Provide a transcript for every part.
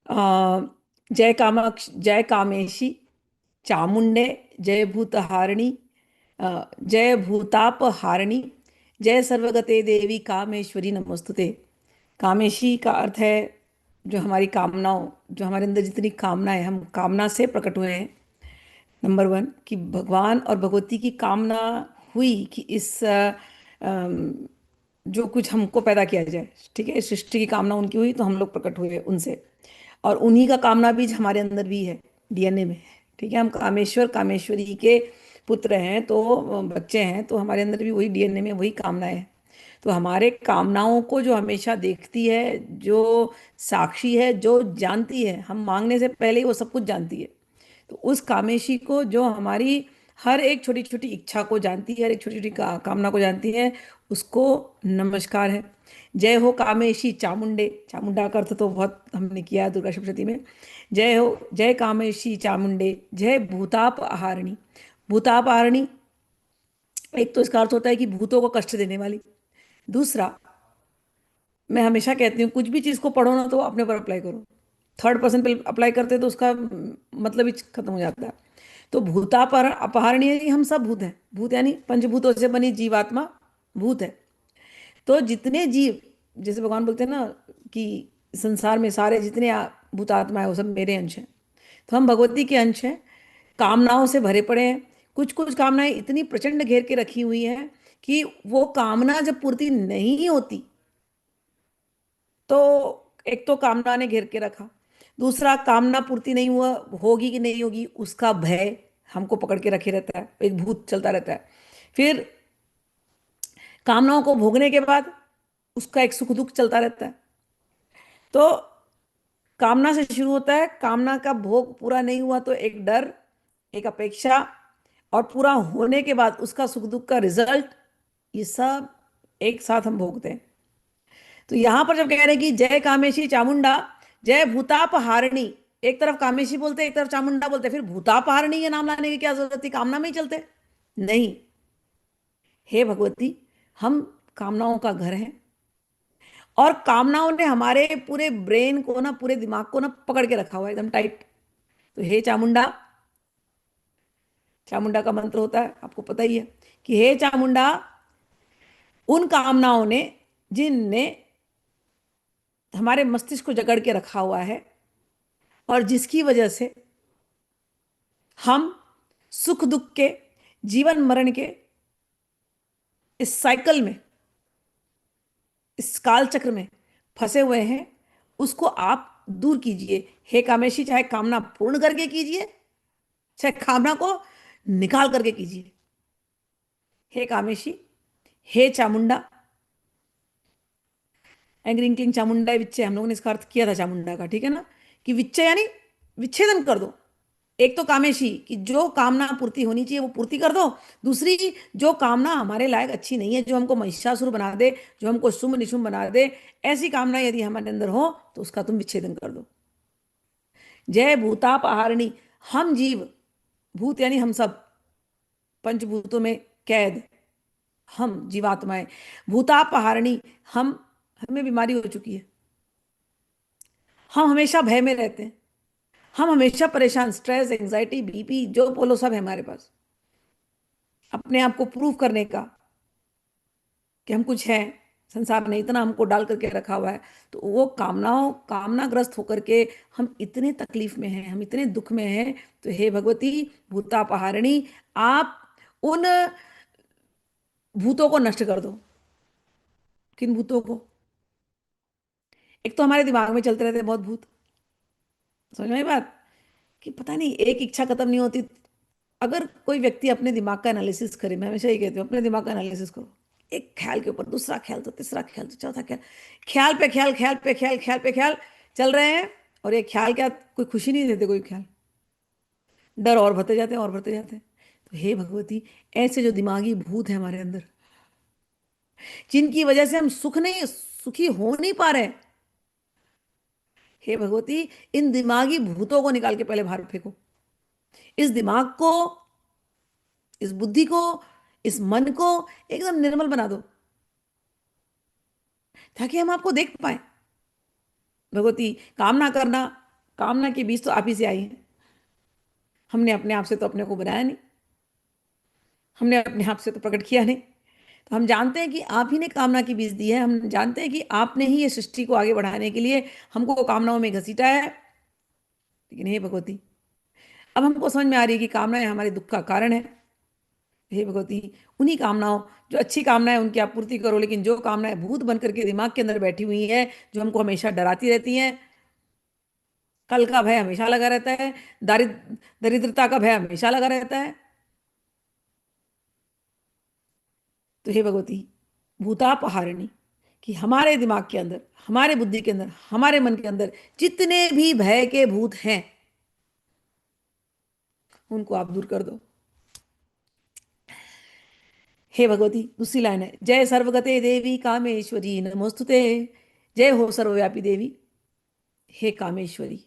अ, जय कामाक्ष, जय कामेशी चामुंडे, जय भूतहारिणी, जय भूतापहारिणी, जय सर्वगते देवी कामेश्वरी नमोस्तुते। कामेशी का अर्थ है जो हमारी कामनाओं, जो हमारे अंदर जितनी कामनाएं, हम कामना से प्रकट हुए हैं। नंबर वन, कि भगवान और भगवती की कामना हुई कि जो कुछ हमको पैदा किया जाए, ठीक है, इस सृष्टि की कामना उनकी हुई तो हम लोग प्रकट हुए उनसे। और उन्हीं का कामना बीज हमारे अंदर भी है, डीएनए में है। ठीक है, हम कामेश्वर कामेश्वरी के पुत्र हैं, तो बच्चे हैं, तो हमारे अंदर भी वही डीएनए में वही कामनाएं हैं। तो हमारे कामनाओं को जो हमेशा देखती है, जो साक्षी है, जो जानती है, हम मांगने से पहले ही वो सब कुछ जानती है। तो उस कामेशी को, जो हमारी हर एक छोटी छोटी इच्छा को जानती है, हर एक छोटी छोटी कामना को जानती है, उसको नमस्कार है। जय हो कामेशी चामुंडे। चामुंडा का अर्थ तो बहुत हमने किया है दुर्गा सप्तशती में। जय हो, जय कामेशी चामुंडे, जय भूताप आहारिणी। भूताप आहारिणी, एक तो इसका अर्थ होता है कि भूतों को कष्ट देने वाली। दूसरा, मैं हमेशा कहती हूँ कुछ भी चीज़ को पढ़ो ना तो अपने ऊपर अप्लाई करो। थर्ड पर्सन पे अप्लाई करते हैं तो उसका मतलब ही खत्म हो जाता है। तो भूतापर अपहरणीय, यानी हम सब भूत हैं। भूत यानी पंचभूतों से बनी जीवात्मा भूत है। तो जितने जीव, जैसे भगवान बोलते हैं ना कि संसार में सारे जितने भूतात्मा है वो सब मेरे अंश हैं। तो हम भगवती के अंश हैं, कामनाओं से भरे पड़े हैं। कुछ कुछ कामनाएं इतनी प्रचंड घेर के रखी हुई हैं कि वो कामना जब पूर्ति नहीं होती तो एक तो कामना ने घेर के रखा, दूसरा कामना पूर्ति नहीं हुआ, होगी कि नहीं होगी उसका भय हमको पकड़ के रखे रहता है, एक भूत चलता रहता है। फिर कामनाओं को भोगने के बाद उसका एक सुख दुख चलता रहता है। तो कामना से शुरू होता है, कामना का भोग पूरा नहीं हुआ तो एक डर, एक अपेक्षा, और पूरा होने के बाद उसका सुख दुख का रिजल्ट, ये सब एक साथ हम भोगते हैं। तो यहां पर जब कह रहे हैं कि जय कामेशी चामुंडा, जय भूताप हारिणी, एक तरफ कामेशी बोलते एक तरफ चामुंडा बोलते, फिर भूताप हारिणी ये नाम लाने की क्या जरूरत थी, कामना में ही चलते। नहीं, हे भगवती, हम कामनाओं का घर हैं, और कामनाओं ने हमारे पूरे ब्रेन को ना, पूरे दिमाग को ना पकड़ के रखा हुआ है एकदम टाइट। तो हे चामुंडा, चामुंडा का मंत्र होता है आपको पता ही है कि हे चामुंडा, उन कामनाओं ने, जिनने हमारे मस्तिष्क को जकड़ के रखा हुआ है, और जिसकी वजह से हम सुख दुख के, जीवन मरण के इस साइकिल में, इस काल चक्र में फंसे हुए हैं, उसको आप दूर कीजिए। हे कामेशी, चाहे कामना पूर्ण करके कीजिए, चाहे कामना को निकाल करके कीजिए। हे कामेशी, हे चामुंडा, एंग्रिंग क्लिंग चामुंडा विच्चे, हम लोगों ने इसका अर्थ किया था चामुंडा का, ठीक है ना, कि विच्चे यानी विच्छेदन कर दो। एक तो कामेशी कि जो कामना पूर्ति होनी चाहिए वो पूर्ति कर दो। दूसरी, जो कामना हमारे लायक अच्छी नहीं है, जो हमको महिषासुर बना दे, जो हमको शुंभ निशुंभ बना दे, ऐसी कामना यदि हमारे अंदर हो तो उसका तुम विच्छेदन कर दो। जय भूताप आहारिणी, हम जीव, भूत यानी हम सब, पंचभूतों में कैद, हम जीवात्माएं। भूताप आहारिणी, हम, हमें बीमारी हो चुकी है, हम हमेशा भय में रहते हैं, हम हमेशा परेशान, स्ट्रेस, एंजाइटी, बीपी, जो बोलो सब है हमारे पास, अपने आप को प्रूव करने का कि हम कुछ हैं, संसार ने इतना हमको डाल करके रखा हुआ है। तो वो कामनाओं, कामनाग्रस्त होकर के हम इतने तकलीफ में हैं, हम इतने दुख में हैं। तो हे भगवती भूतापहारिणी, आप उन भूतों को नष्ट कर दो। किन भूतों को? एक तो हमारे दिमाग में चलते रहते हैं बहुत भूत, समझ में आई बात, कि पता नहीं एक इच्छा खत्म नहीं होती। अगर कोई व्यक्ति अपने दिमाग का एनालिसिस करे, मैं हमेशा ये कहती हूँ अपने दिमाग का एनालिसिस करो, एक ख्याल के ऊपर दूसरा ख्याल, तो तीसरा ख्याल, तो चौथा ख्याल, ख्याल पे ख्याल, ख्याल पे ख्याल, ख्याल पे ख्याल चल रहे हैं। और ये ख्याल क्या, कोई खुशी नहीं देते कोई ख्याल, डर और भरते जाते हैं और भरते जाते हैं। तो हे भगवती, ऐसे जो दिमागी भूत है हमारे अंदर, जिनकी वजह से हम सुख नहीं, सुखी हो नहीं पा रहे, हे भगवती, इन दिमागी भूतों को निकाल के पहले बाहर फेंको। इस दिमाग को, इस बुद्धि को, इस मन को एकदम निर्मल बना दो, ताकि हम आपको देख पाए। भगवती, कामना करना कामना के बीज तो आप ही से आई हैं। हमने अपने आप से तो अपने को बनाया नहीं, हमने अपने आप से तो प्रकट किया नहीं। तो हम जानते हैं कि आप ही ने कामना की बीज दी है, हम जानते हैं कि आपने ही ये सृष्टि को आगे बढ़ाने के लिए हमको कामनाओं में घसीटा है। लेकिन हे भगवती, अब हमको समझ में आ रही है कि कामनाएं हमारे दुख का कारण है। हे भगवती, उन्हीं कामनाओं, जो अच्छी कामनाएं उनकी आप पूर्ति करो, लेकिन जो कामनाएं भूत बन करके दिमाग के अंदर बैठी हुई हैं, जो हमको हमेशा डराती रहती हैं, कल का भय हमेशा लगा रहता है, दरिद्रता का भय हमेशा लगा रहता है। तो हे भगवती, भूतापहारिणी, कि हमारे दिमाग के अंदर, हमारे बुद्धि के अंदर, हमारे मन के अंदर जितने भी भय के भूत हैं, उनको आप दूर कर दो। हे भगवती, दूसरी लाइन है, जय सर्वगते देवी कामेश्वरी नमोस्तुते। जय हो सर्वव्यापी देवी, हे कामेश्वरी,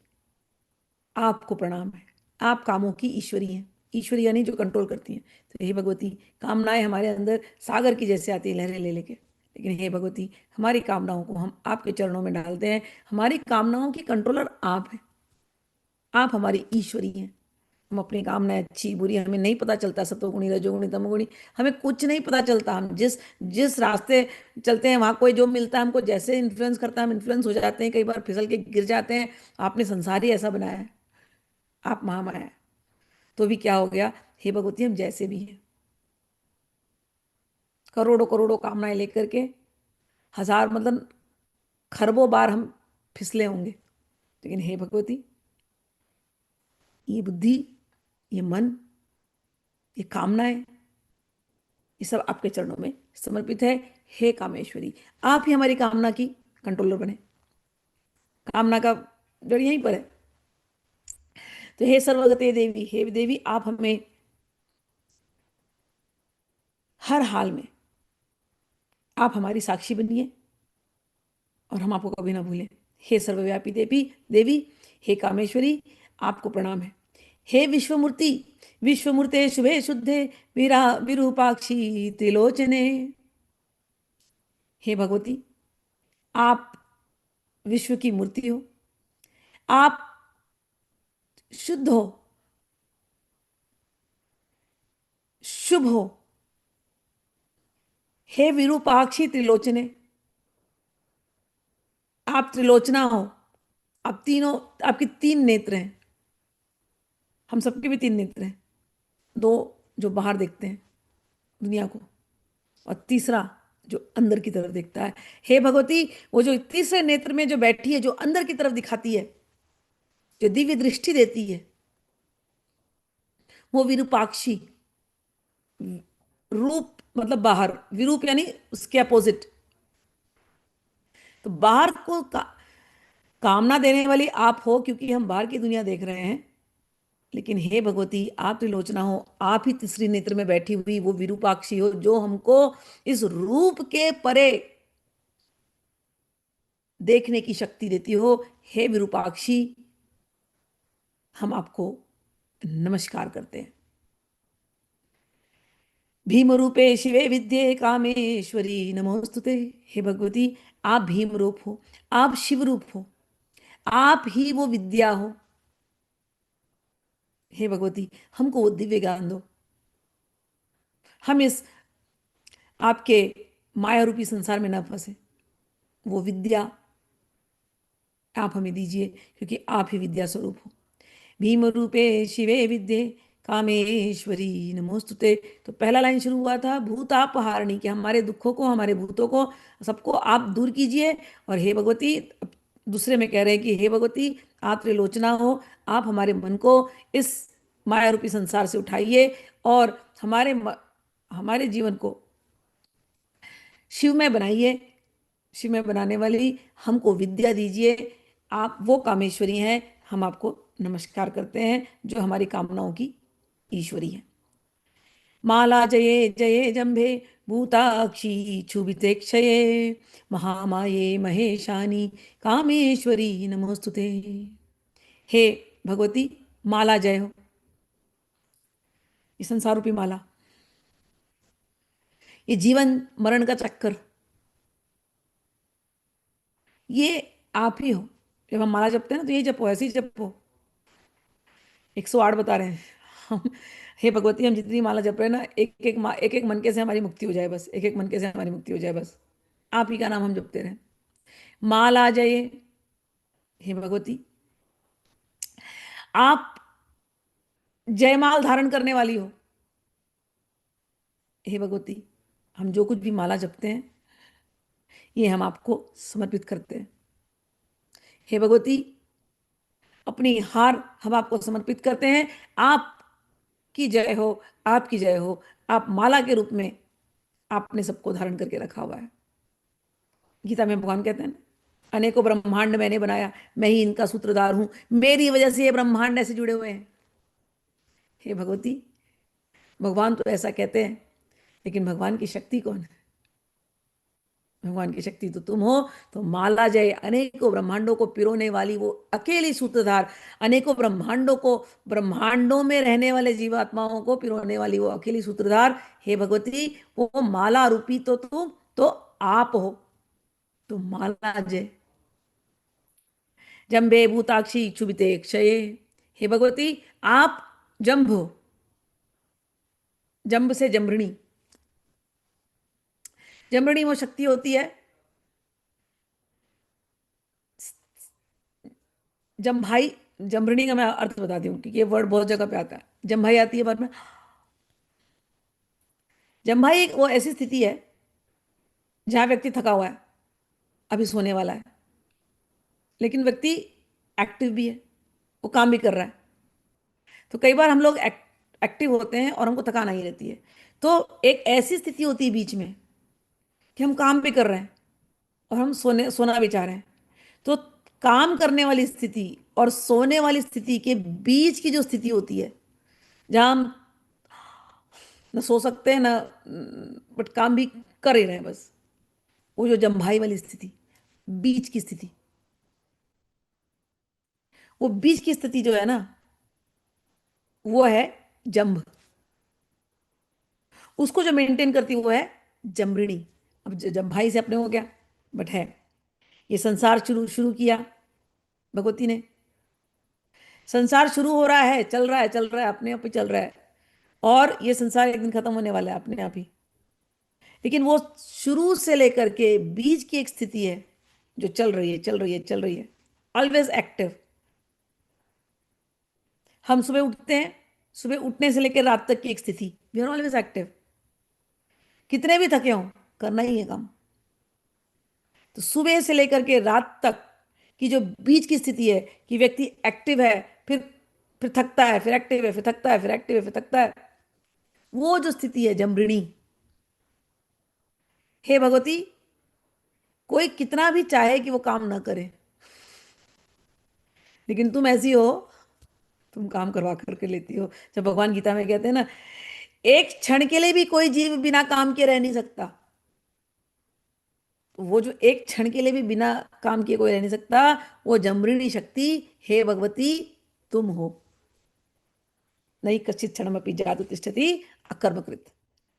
आपको प्रणाम है। आप कामों की ईश्वरी हैं। ईश्वरी यानी जो कंट्रोल करती हैं। तो हे भगवती, कामनाएं हमारे अंदर सागर की जैसे आती है, लहरें ले लेके, लेकिन हे भगवती, हमारी कामनाओं को हम आपके चरणों में डालते हैं। हमारी कामनाओं की कंट्रोलर आप हैं, आप हमारी ईश्वरी हैं। हम अपनी कामनाएं अच्छी बुरी हमें नहीं पता चलता, सतोगुणी रजोगुणी तमोगुणी, हमें कुछ नहीं पता चलता। हम जिस जिस रास्ते चलते हैं, वहां कोई जो मिलता है हमको, जैसे इन्फ्लुएंस करता है, हम इन्फ्लुएंस हो जाते हैं, कई बार फिसल के गिर जाते हैं। आपने संसार ही ऐसा बनाया है, आप महामाया है। तो भी क्या हो गया, हे भगवती, हम जैसे भी हैं, करोड़ों करोड़ों कामनाएं लेकर के, हजार मतलब खरबों बार हम फिसले होंगे, लेकिन हे भगवती, ये बुद्धि, ये मन, ये कामनाएं, ये सब आपके चरणों में समर्पित है। हे कामेश्वरी, आप ही हमारी कामना की कंट्रोलर बने। कामना का जड़ यहीं पर है। तो हे सर्वगते देवी, हे देवी, आप हमें हर हाल में, आप हमारी साक्षी बनिए और हम आपको कभी ना भूलें। हे सर्वव्यापी देवी देवी, हे कामेश्वरी, आपको प्रणाम है। हे विश्वमूर्ति, विश्वमूर्ते शुभे शुद्धे, वीरा विरूपाक्षी त्रिलोचने। हे भगवती, आप विश्व की मूर्ति हो, आप शुद्ध हो, शुभ हो। हे विरूपाक्षी त्रिलोचने, आप त्रिलोचना हो। आप तीनों, आपके तीन नेत्र हैं, हम सबके भी तीन नेत्र हैं। दो जो बाहर देखते हैं दुनिया को, और तीसरा जो अंदर की तरफ देखता है। हे भगवती, वो जो तीसरे नेत्र में जो बैठी है, जो अंदर की तरफ दिखाती है, जो दिव्य दृष्टि देती है, वो विरूपाक्षी, रूप मतलब बाहर, विरूप यानी उसके अपोजिट। तो बाहर को कामना देने वाली आप हो, क्योंकि हम बाहर की दुनिया देख रहे हैं। लेकिन हे भगवती, आप त्रिलोचना हो, आप ही तीसरी नेत्र में बैठी हुई वो विरूपाक्षी हो, जो हमको इस रूप के परे देखने की शक्ति देती हो। हे विरूपाक्षी, हम आपको नमस्कार करते हैं। भीम रूपे शिवे विद्ये कामेश्वरी नमोस्तुते। हे भगवती, आप भीम रूप हो, आप शिव रूप हो, आप ही वो विद्या हो। हे भगवती, हमको वो दिव्य ज्ञान दो, हम इस आपके माया रूपी संसार में न फंसे। वो विद्या आप हमें दीजिए, क्योंकि आप ही विद्या स्वरूप हो। भीम रूपे शिवे विद्ये कामेश्वरी नमोस्तुते। तो पहला लाइन शुरू हुआ था भूतापहारिणी, कि हमारे दुखों को, हमारे भूतों को, सबको आप दूर कीजिए। और हे भगवती, दूसरे में कह रहे हैं कि हे भगवती, आप त्रिलोचना हो, आप हमारे मन को इस माया रूपी संसार से उठाइए और हमारे जीवन को शिवमय बनाइए। शिवमय बनाने वाली हमको विद्या दीजिए। आप वो कामेश्वरी हैं, हम आपको नमस्कार करते हैं, जो हमारी कामनाओं की ईश्वरी है। माला जये जये जम्भे भूताक्षी क्षुभिते क्षये महामाये महेशानी कामेश्वरी नमोस्तुते। हे भगवती, माला जय हो। ये संसार रूपी माला, ये जीवन मरण का चक्कर, ये आप ही हो। जब हम माला जपते हैं ना तो यही जपो, ऐसे ही जपो। 108 बता रहे हैं हम। हे भगवती, हम जितनी माला जप रहे हैं ना, एक एक मनके से हमारी मुक्ति हो जाए बस, एक एक मनके से हमारी मुक्ति हो जाए बस। आप ही का नाम हम जपते रहें। माला आ जाइए। हे भगवती, आप जयमाल धारण करने वाली हो। हे भगवती, हम जो कुछ भी माला जपते हैं ये हम आपको समर्पित करते हैं। हे भगवती, अपनी हार हम आपको समर्पित करते हैं। आपकी जय हो, आपकी जय हो। आप माला के रूप में आपने सबको धारण करके रखा हुआ है। गीता में भगवान कहते हैं ना, अनेकों ब्रह्मांड मैंने बनाया, मैं ही इनका सूत्रधार हूं, मेरी वजह से ये ब्रह्मांड ऐसे जुड़े हुए हैं। हे भगवती, भगवान तो ऐसा कहते हैं, लेकिन भगवान की शक्ति कौन है? भगवान की शक्ति तो तुम हो। तो माला जय, अनेकों ब्रह्मांडों को पिरोने वाली वो अकेली सूत्रधार, अनेकों ब्रह्मांडों को, ब्रह्मांडों में रहने वाले जीवात्माओं को पिरोने वाली वो अकेली सूत्रधार, हे भगवती, वो माला रूपी तो तुम तो आप हो। तो माला जय, जम्बे भूताक्षी क्षुभिते क्षये। हे भगवती, आप जम्भ हो। जम्ब से जम्रणी, जम्रणी वो शक्ति होती है। जम्भाई, जम्रणी का मैं अर्थ बताती हूँ क्योंकि ये वर्ड बहुत जगह पे आता है। जम्भाई आती है बाद में। जम्भाई एक वो ऐसी स्थिति है जहां व्यक्ति थका हुआ है, अभी सोने वाला है, लेकिन व्यक्ति एक्टिव भी है, वो काम भी कर रहा है। तो कई बार हम लोग एक्टिव होते हैं और हमको थकान नहीं रहती है। तो एक ऐसी स्थिति होती है बीच में कि हम काम भी कर रहे हैं और हम सोना भी चाह रहे हैं। तो काम करने वाली स्थिति और सोने वाली स्थिति के बीच की जो स्थिति होती है, जहां हम न सो सकते हैं ना, बट काम भी कर ही रहे हैं बस, वो जो जम्भाई वाली स्थिति, बीच की स्थिति, वो बीच की स्थिति जो है ना, वो है जम्भ। उसको जो मेंटेन करती है वो है जमृणी। अब जम्भाई से अपने हो गया, बट है, ये संसार शुरू शुरू किया भगवती ने। संसार शुरू हो रहा है, चल रहा है, चल रहा है, अपने आप ही चल रहा है। और ये संसार एक दिन खत्म होने वाला है अपने आप ही। लेकिन वो शुरू से लेकर के बीच की एक स्थिति है जो चल रही है, चल रही है, चल रही है, ऑलवेज एक्टिव। हम सुबह उठते हैं, सुबह उठने से लेकर रात तक की एक स्थिति, वी आर ऑलवेज एक्टिव। कितने भी थके हों, करना ही है काम। तो सुबह से लेकर के रात तक की जो बीच की स्थिति है कि व्यक्ति एक्टिव है, फिर फिर थकता है, फिर एक्टिव है, फिर थकता है, फिर एक्टिव है, फिर थकता है, वो जो स्थिति है जमृणी। हे भगवती, कोई कितना भी चाहे कि वो काम ना करे, लेकिन तुम ऐसी हो, तुम काम करवा करके लेती हो। जब भगवान गीता में कहते हैं ना, एक क्षण के लिए भी कोई जीव बिना काम के रह नहीं सकता, तो वो जो एक क्षण के लिए भी बिना काम किए कोई रह नहीं सकता, वो जमृणी शक्ति, हे भगवती, तुम हो। नहीं कश्चित क्षणमपि जातु तिष्ठति अकर्मकृत।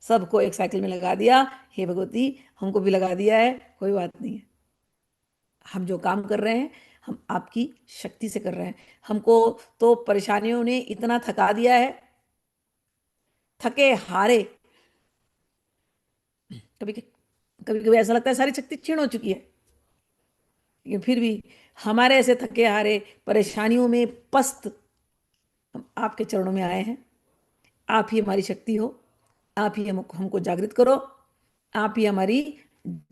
सबको एक साइकिल में लगा दिया। हे भगवती, हमको भी लगा दिया है, कोई बात नहीं है। हम जो काम कर रहे हैं हम आपकी शक्ति से कर रहे हैं। हमको तो परेशानियों ने इतना थका दिया है, थके हारे, कभी कभी कभी ऐसा लगता है सारी शक्ति क्षीण हो चुकी है, लेकिन फिर भी हमारे ऐसे थके हारे परेशानियों में पस्त हम आपके चरणों में आए हैं। आप ही हमारी शक्ति हो, आप ही हमको जागृत करो, आप ही हमारी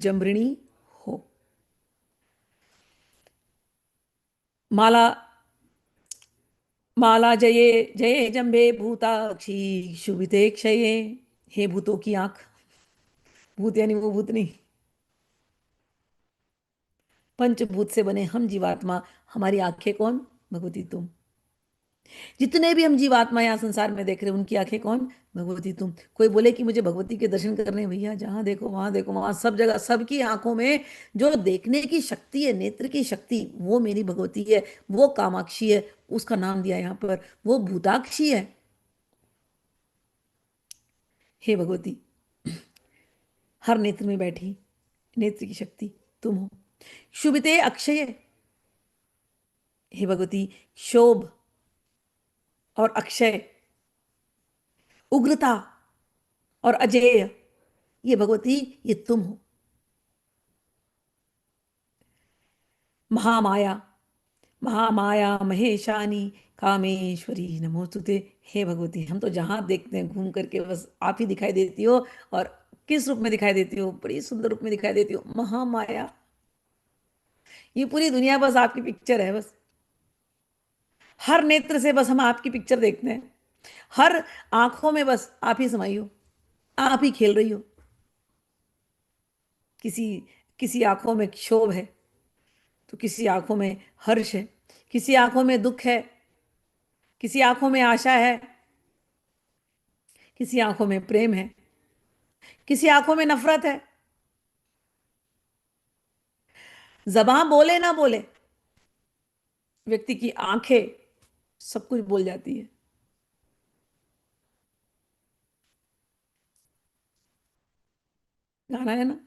जमृणी हो। माला, माला जये जये जम्भे भूताक्षी शुभिते क्षये। हे भूतों की आंख, भूत यानी वो भूत नहीं, पंचभूत से बने हम जीवात्मा, हमारी आंखें कौन? भगवती तुम। जितने भी हम जीवात्मा यहाँ संसार में देख रहे हैं उनकी आंखें कौन? भगवती तुम। कोई बोले कि मुझे भगवती के दर्शन करने हैं, भैया जहां देखो वहां देखो, वहां सब जगह सबकी आंखों में जो देखने की शक्ति है, नेत्र की शक्ति, वो मेरी भगवती है। वो कामाक्षी है, उसका नाम दिया यहाँ पर। वो भूताक्षी है। हे भगवती, हर नेत्र में बैठी नेत्र की शक्ति तुम हो। शुभिते अक्षय, हे भगवती, क्षोभ और अक्षय, उग्रता और अजेय, ये भगवती, ये तुम हो। महामाया, महामाया महेशानी, कामेश्वरी नमोस्तुते। हे भगवती, हम तो जहां देखते हैं घूम करके बस आप ही दिखाई देती हो। और किस रूप में दिखाई देती हो? बड़ी सुंदर रूप में दिखाई देती हो, महामाया। ये पूरी दुनिया बस आपकी पिक्चर है बस। हर नेत्र से बस हम आपकी पिक्चर देखते हैं। हर आंखों में बस आप ही समाई हो, आप ही खेल रही हो। किसी किसी आंखों में क्षोभ है, तो किसी आंखों में हर्ष है, किसी आंखों में दुख है, किसी आंखों में आशा है, किसी आंखों में प्रेम है, किसी आंखों में नफरत है। जबान बोले ना बोले, व्यक्ति की आंखें सब कुछ बोल जाती है। गाना है ना,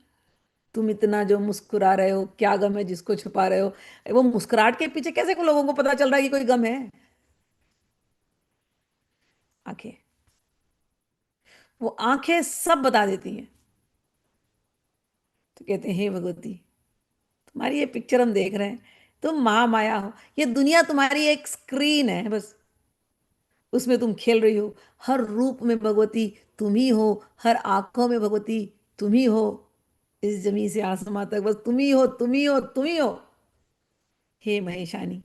तुम इतना जो मुस्कुरा रहे हो, क्या गम है जिसको छुपा रहे हो। वो मुस्कुराहट के पीछे कैसे को लोगों को पता चल रहा है कि कोई गम है? आंखें, वो आंखें सब बता देती हैं। तो कहते हैं, हे भगवती, तुम्हारी ये पिक्चर हम देख रहे हैं, तुम महामाया हो। ये दुनिया तुम्हारी एक स्क्रीन है बस, उसमें तुम खेल रही हो। हर रूप में भगवती तुम ही हो, हर आंखों में भगवती तुम ही हो। इस जमीन से आसमां तक बस तुम ही हो, तुम ही हो, तुम ही हो। हे महेशानी,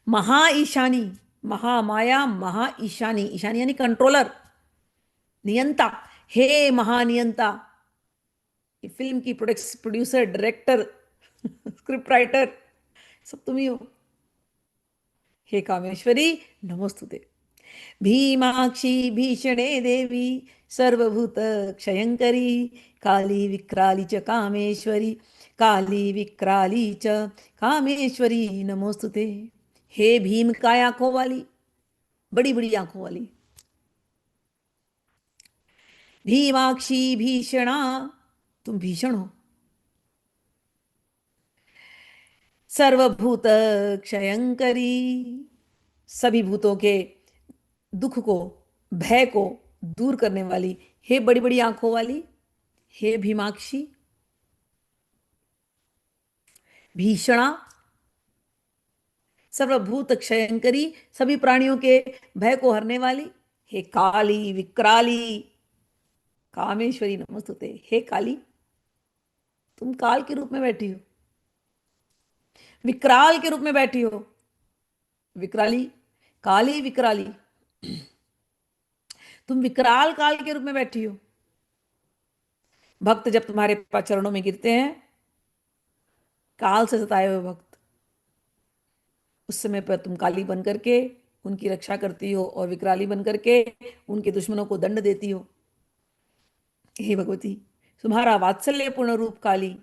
महा ईशानी, महामाया महा ईशानी, ईशानी यानी कंट्रोलर, नियंता। हे महानियंता, ये फिल्म की प्रोड्यूसर, डायरेक्टर, स्क्रिप्ट राइटर, सब तुम ही हो। हे कामेश्वरी नमोस्तुते। भीमाक्षी भीषणे देवी, सर्वभूत क्षयंकरी, काली विक्राली च कामेश्वरी, काली विक्राली च कामेश्वरी नमोस्तुते। हे भीम काय आंखों वाली, बड़ी बड़ी आंखों वाली, भीमाक्षी भीषणा, तुम भीषण हो। सर्वभूत क्षयंकरी, सभी भूतों के दुख को, भय को दूर करने वाली, हे बड़ी बड़ी आंखों वाली, हे भीमाक्षी। भीषणा, सर्वभूत क्षयंकरी, सभी प्राणियों के भय को हरने वाली, हे काली विकराली, कामेश्वरी नमस्तुते। हे काली, तुम काल के रूप में बैठी हो, विकराल के रूप में बैठी हो। विकराली, काली विकराली, तुम विकराल काल के रूप में बैठी हो। भक्त जब तुम्हारे चरणों में गिरते हैं, काल से सताए हुए भक्त, उस समय पर तुम काली बन करके उनकी रक्षा करती हो, और विकराली बन करके उनके दुश्मनों को दंड देती हो। हे भगवती, तुम्हारा वात्सल्यपूर्ण रूप काली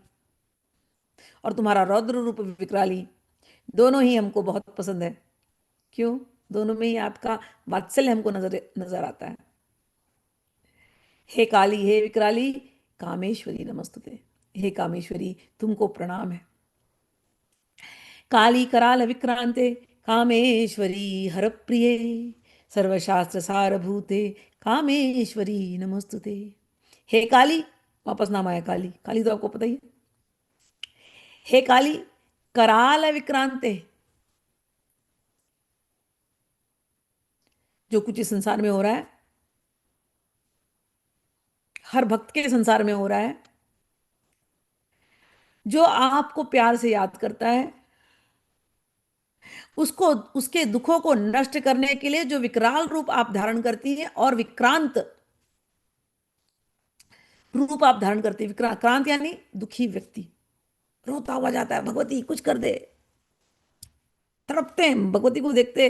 और तुम्हारा रौद्र रूप विकराली, दोनों ही हमको बहुत पसंद है। क्यों? दोनों में ही आपका वात्सल्य हमको नजर नजर आता है। हे काली, हे विकराली, कामेश्वरी नमस्तुते। हे कामेश्वरी, तुमको प्रणाम है। काली कराल विक्रांते, कामेश्वरी हरप्रिये, सर्वशास्त्र सारभूते, कामेश्वरी नमस्तुते। हे काली, वापस नाम आया काली, काली तो आपको पता ही है। हे काली कराल विक्रांते, जो कुछ इस संसार में हो रहा है, हर भक्त के संसार में हो रहा है, जो आपको प्यार से याद करता है, उसको, उसके दुखों को नष्ट करने के लिए जो विकराल रूप आप धारण करती हैं, और विक्रांत रूप आप धारण करती है। विक्रांत यानी दुखी व्यक्ति, रोता हुआ जाता है, भगवती कुछ कर दे, तड़पते हैं भगवती को देखते।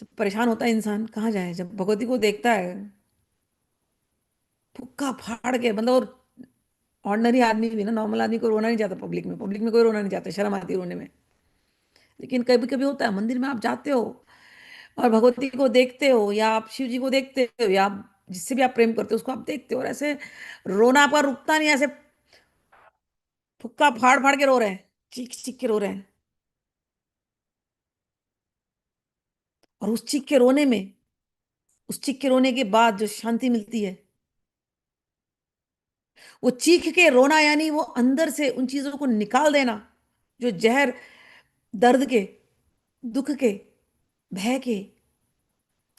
जब परेशान होता है इंसान, कहाँ जाए, जब भगवती को देखता है, फुक्का फाड़ के, मतलब ऑर्डिनरी आदमी भी ना, नॉर्मल आदमी को रोना नहीं चाहता पब्लिक में, पब्लिक में कोई रोना नहीं चाहता, शर्म आती है रोने में। लेकिन कभी कभी होता है, मंदिर में आप जाते हो और भगवती को देखते हो, या आप शिव जी को देखते हो, या आप जिससे भी आप प्रेम करते हो उसको आप देखते हो, और ऐसे रोना आपका रुकता नहीं, ऐसे फुक्का फाड़ फाड़ के रो रहे हैं, चीख चीख के रो रहे हैं। और उस चीख के रोने में, उस चीख के रोने के बाद जो शांति मिलती है, वो चीख के रोना यानी वो अंदर से उन चीजों को निकाल देना, जो जहर, दर्द के, दुख के, भय के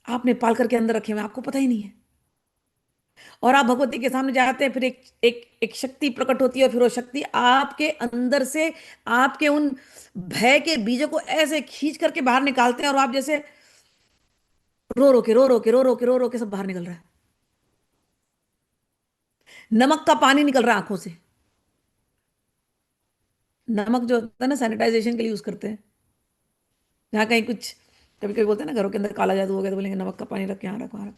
आपने पाल करके अंदर रखे हुए हैं, आपको पता ही नहीं है। और आप भगवती के सामने जाते हैं, फिर एक शक्ति प्रकट होती है, और फिर वो शक्ति आपके अंदर से आपके उन भय के बीजों को ऐसे खींच करके बाहर निकालते हैं, और आप जैसे रो रो के रो रो के रो रो के रो रो के सब बाहर निकल रहा है। नमक का पानी निकल रहा है आंखों से। नमक जो होता है ना, सैनिटाइजेशन के लिए यूज करते हैं। जहाँ कहीं कुछ, कभी कभी बोलते हैं ना घरों के अंदर काला जादू हो गया, तो बोलेंगे नमक का पानी रख, यहाँ रख, वहाँ रख।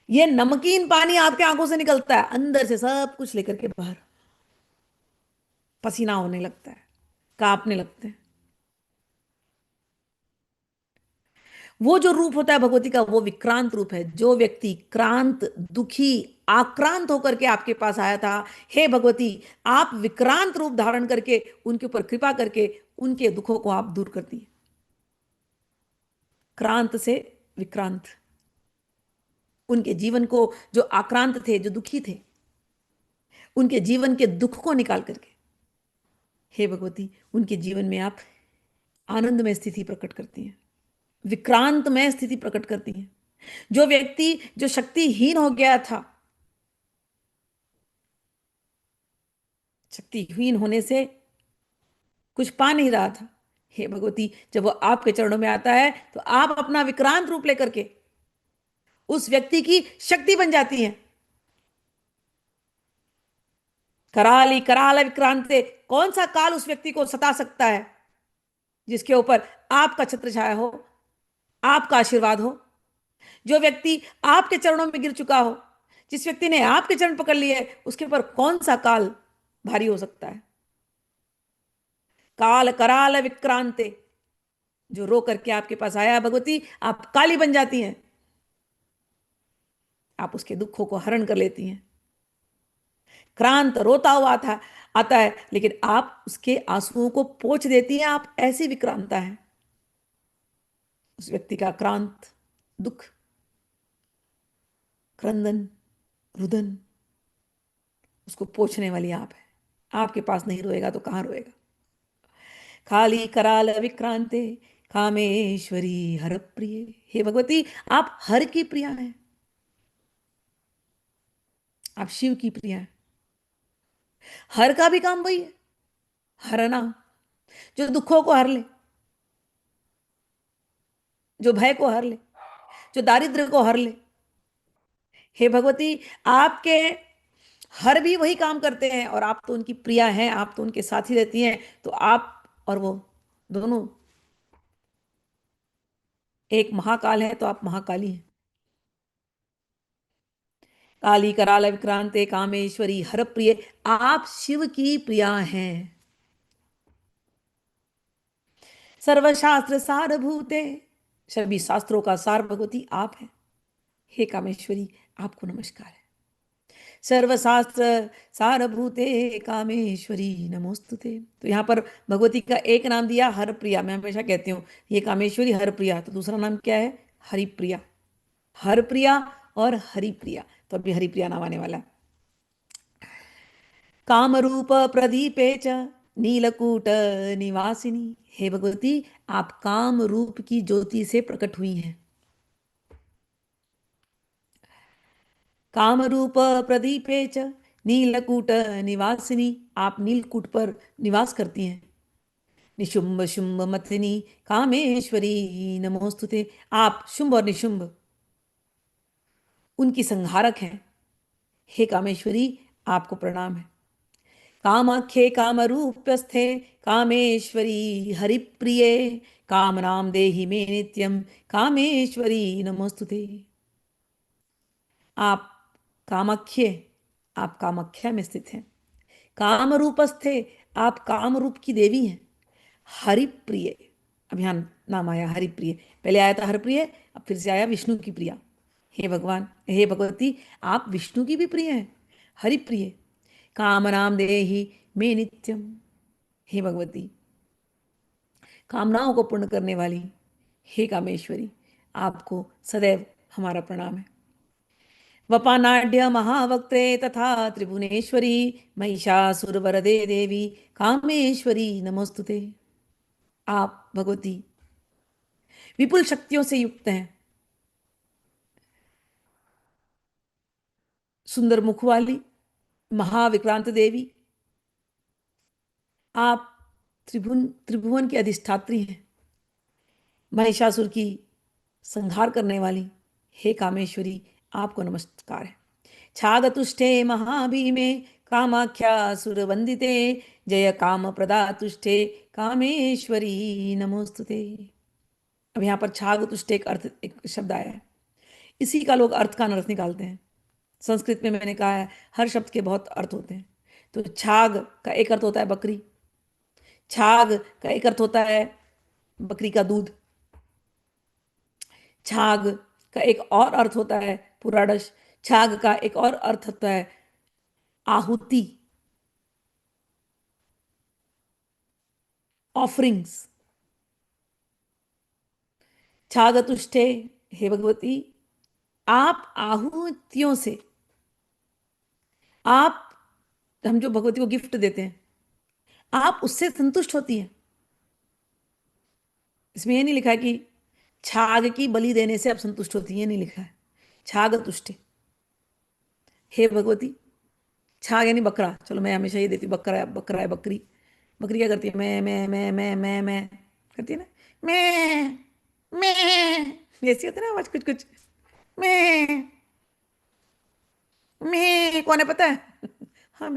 ये नमकीन पानी आपके आंखों से निकलता है, अंदर से सब कुछ लेकर के बाहर। पसीना होने लगता है, कांपने लगते हैं। वो जो रूप होता है भगवती का, वो विक्रांत रूप है। जो व्यक्ति क्रांत, दुखी, आक्रांत होकर के आपके पास आया था, हे भगवती, आप विक्रांत रूप धारण करके उनके ऊपर कृपा करके उनके दुखों को आप दूर करती है। क्रांत से विक्रांत, उनके जीवन को, जो आक्रांत थे, जो दुखी थे, उनके जीवन के दुख को निकाल करके हे भगवती उनके जीवन में आप आनंदमय स्थिति प्रकट करती हैं, विक्रांतमय स्थिति प्रकट करती हैं। जो व्यक्ति जो शक्तिहीन हो गया था, शक्तिहीन होने से कुछ पा नहीं रहा था, हे भगवती जब वो आपके चरणों में आता है, तो आप अपना विक्रांत रूप लेकर के उस व्यक्ति की शक्ति बन जाती हैं। कराली कराल विक्रांते, कौन सा काल उस व्यक्ति को सता सकता है जिसके ऊपर आपका छत्र छाया हो, आपका आशीर्वाद हो। जो व्यक्ति आपके चरणों में गिर चुका हो, जिस व्यक्ति ने आपके चरण पकड़ लिए, उसके ऊपर कौन सा काल भारी हो सकता है। काल कराल विक्रांते, जो रो करके आपके पास आया भगवती, आप काली बन जाती हैं, आप उसके दुखों को हरण कर लेती हैं। क्रांत रोता हुआ था आता है, लेकिन आप उसके आंसुओं को पोंछ देती हैं। आप ऐसी विक्रांता है, उस व्यक्ति का क्रांत, दुख, क्रंदन, रुदन, उसको पोंछने वाली आप है। आपके पास नहीं रोएगा तो कहाँ रोएगा। खाली कराल विक्रांते, कामेश्वरी हर प्रिय, हे भगवती आप हर की प्रिया हैं, आप शिव की प्रिया हैं। हर का भी काम वही है, हरना, जो दुखों को हर ले, जो भय को हर ले, जो दारिद्र्य को हर ले। हे भगवती आपके हर भी वही काम करते हैं, और आप तो उनकी प्रिया हैं, आप तो उनके साथ ही रहती हैं। तो आप और वो दोनों एक महाकाल है, तो आप महाकाली हैं। काली कराल विक्रांते कामेश्वरी हर प्रिय, आप शिव की प्रिया हैं। सर्वशास्त्र सारभूते, सभी शास्त्रों का सार भगवती आप हैं। हे कामेश्वरी आपको नमस्कार है। सर्वशास्त्र सारभूते कामेश्वरी नमोस्तुते। तो यहाँ पर भगवती का एक नाम दिया हरप्रिया। मैं हमेशा कहती हूँ ये कामेश्वरी हरप्रिया, तो दूसरा नाम क्या है, हरिप्रिया। हरप्रिया और हरिप्रिया, तो अभी हरिप्रिया नाम आने वाला है। कामरूप प्रदीपे च नीलकूट निवासिनी, हे भगवती आप काम रूप की ज्योति से प्रकट हुई हैं। कामरूप प्रदीपे च नीलकूट निवासिनी, आप नीलकूट पर निवास करती हैं। निशुंभ शुंभ मथिनी कामेश्वरी नमोस्तुते, आप शुंभ और निशुंभ उनकी संहारक हैं। हे कामेश्वरी आपको प्रणाम है। कामाख्ये कामरूप्यस्थे कामेश्वरी हरिप्रिये, कामनाम देहि मे नित्यम कामेश्वरी नमोस्तुते। आप कामाख्ये, आप कामाख्या में स्थित हैं। काम रूपस्थे, आप काम रूप की देवी हैं। हरिप्रिय, अब यहाँ नाम आया हरिप्रिय, पहले आया था हरप्रिय, अब फिर से आया विष्णु की प्रिया। हे भगवान, हे भगवती आप विष्णु की भी प्रिय हैं। हरिप्रिय, कामनाम देहि मे नित्यम, हे भगवती कामनाओं को पूर्ण करने वाली, हे कामेश्वरी, आपको सदैव हमारा प्रणाम है। वपानाड्य महावक्त्रे तथा त्रिभुवनेश्वरी, महिषासुरवरदे देवी कामेश्वरी नमोस्तुते। आप भगवती विपुल शक्तियों से युक्त हैं, सुंदर मुख वाली महाविक्रांत देवी। आप त्रिभुवन त्रिभुवन की अधिष्ठात्री हैं, महिषासुर की संहार करने वाली। हे कामेश्वरी, आपको नमस्कार है। छागतुष्टे महाभीमे कामाख्या सुरवंदिते, जय काम प्रदा तुष्टे कामेश्वरी नमोस्तुते। अब यहाँ पर छागतुष्टे एक अर्थ, एक शब्द आया है, इसी का लोग अर्थ का अनर्थ निकालते हैं। संस्कृत में मैंने कहा है हर शब्द के बहुत अर्थ होते हैं। तो छाग का एक अर्थ होता है बकरी, छाग का एक अर्थ होता है बकरी का दूध, छाग का एक और अर्थ होता है पुराडश, छाग का एक और अर्थ होता है आहुति, ऑफरिंग्स। छागतुष्टे, हे भगवती, आप आहुतियों से, आप, हम जो भगवती को गिफ्ट देते हैं, आप उससे संतुष्ट होती हैं। इसमें ये नहीं लिखा है कि छाग की बलि देने से आप संतुष्ट होती हैं, ये नहीं लिखा है। छागतुष्टे, हे भगवती, छाग यानी बकरा, चलो मैं हमेशा ये देती हूँ, बकरा है, बकरा है, बकरी। बकरी क्या करती है? मैं करती है ना, मैं ऐसी होती है ना आवाज, कुछ कुछ, मैं कौन है पता है? हाँ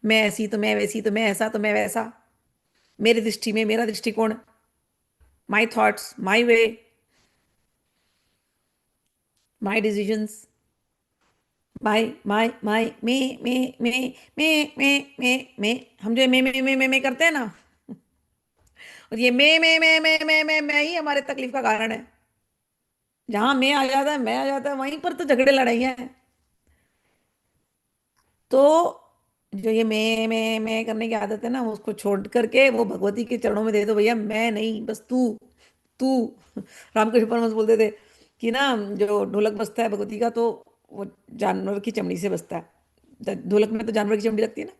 मैं ऐसी तो मैं वैसी तो मैं ऐसा तो मैं वैसा, मेरी दृष्टि में मेरा दृष्टिकोण, my thoughts my way, my decisions, माई मैं, हम जो मैं करते हैं ना, और ये मैं ही हमारे तकलीफ का कारण है। जहां मैं आ जाता है, मैं आ जाता है, वहीं पर तो झगड़े लड़ाइयाँ हैं। तो जो ये मैं करने की आदत है ना, वो उसको छोड़ करके वो भगवती के चरणों में दे दो भैया। मैं नहीं, बस तू, तू। रामकृष्ण परमहंस बोलते थे कि ना, जो ढोलक बजता है भगवती का, तो वो जानवर की चमड़ी से बजता है। ढोलक में तो जानवर की चमड़ी लगती है ना।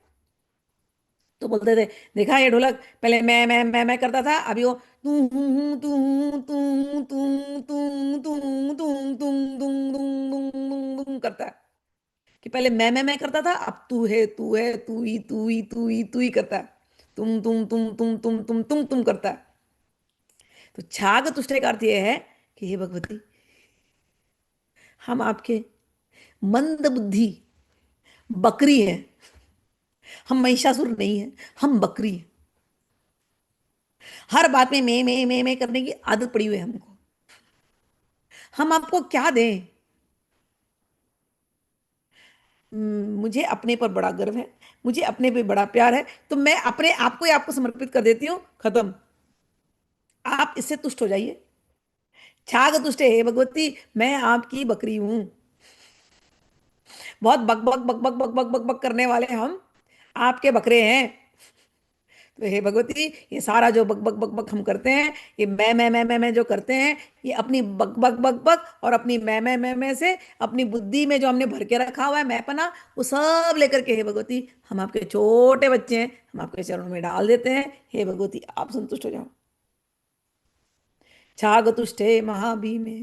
तो बोलते थे, देखा ये ढोलक पहले मैं करता था, अभी वो तू हूं तू हूं तू हूं, तू तू तू तू तू करता है। कि पहले मैं करता था, अब तू है, तू ही करता है। तुम करता है। तो छाग तुष्टे का अर्थ यह है कि हे भगवती, हम आपके मंद बुद्धि बकरी हैं, हम महिषासुर नहीं है, हम बकरी हैं। हर बात में मैं करने की आदत पड़ी हुई है हमको। हम आपको क्या दें? मुझे अपने पर बड़ा गर्व है, मुझे अपने पे बड़ा प्यार है, तो मैं अपने आप को ही आपको समर्पित कर देती हूँ, खत्म। आप इससे तुष्ट हो जाइए। छाग तुष्टे, हे भगवती, मैं आपकी बकरी हूं। बहुत बक बक बक बक बक बक बक बक करने वाले हम आपके बकरे हैं। तो हे भगवती, ये सारा जो बक बक बक बक हम करते हैं, ये मैं जो करते हैं, ये अपनी बक बक बक बक और अपनी मैं से अपनी बुद्धि में जो हमने भर के रखा हुआ है मैंपना, वो सब लेकर के हे भगवती, हम आपके छोटे बच्चे हैं, हम आपके चरणों में डाल देते हैं। हे भगवती, आप संतुष्ट हो जाओ। छाग तुष्टे महाभीमे।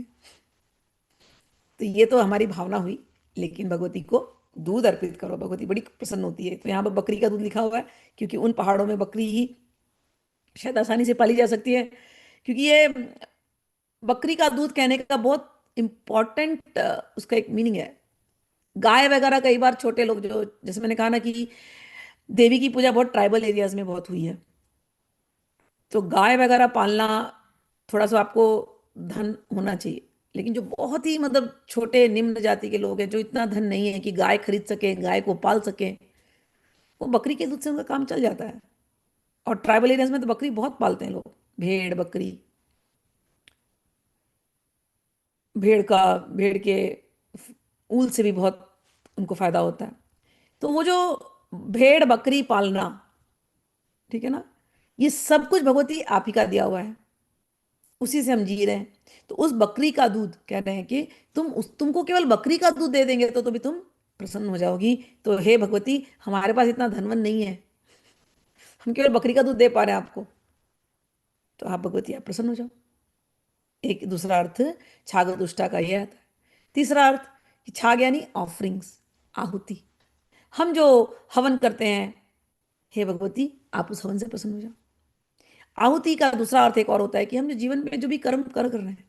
तो ये तो हमारी भावना हुई, लेकिन भगवती को दूध अर्पित करो, भगवती बड़ी प्रसन्न होती है। तो यहाँ पर बकरी का दूध लिखा हुआ है, क्योंकि उन पहाड़ों में बकरी ही शायद आसानी से पाली जा सकती है। क्योंकि ये बकरी का दूध कहने का बहुत इंपॉर्टेंट उसका एक मीनिंग है। गाय वगैरह कई बार छोटे लोग, जो जैसे मैंने कहा ना कि देवी की पूजा बहुत ट्राइबल एरियाज में बहुत हुई है, तो गाय वगैरह पालना थोड़ा सा आपको धन होना चाहिए। लेकिन जो बहुत ही मतलब छोटे निम्न जाति के लोग हैं, जो इतना धन नहीं है कि गाय खरीद सके, गाय को पाल सके, वो बकरी के दूध से उनका काम चल जाता है। और ट्राइबल एरियाज में तो बकरी बहुत पालते हैं लोग, भेड़ बकरी। भेड़ के ऊल से भी बहुत उनको फायदा होता है। तो वो जो भेड़ बकरी पालना, ठीक है ना, ये सब कुछ भगवती आप ही का दिया हुआ है। उसी से हम जी रहे हैं। तो उस बकरी का दूध कह रहे हैं कि तुमको केवल बकरी का दूध दे देंगे तो भी तुम प्रसन्न हो जाओगी। तो हे भगवती, हमारे पास इतना धनवन नहीं है, हम केवल बकरी का दूध दे पा रहे हैं आपको, तो आप भगवती आप प्रसन्न हो जाओ। एक दूसरा अर्थ छागतुष्टा का यह आता है। तीसरा अर्थ कि छाग यानी ऑफरिंग्स, आहुति। हम जो हवन करते हैं, हे भगवती आप उस हवन से प्रसन्न हो जाओ। आहुति का दूसरा अर्थ एक और होता है कि हम जो जीवन में जो भी कर्म कर रहे हैं,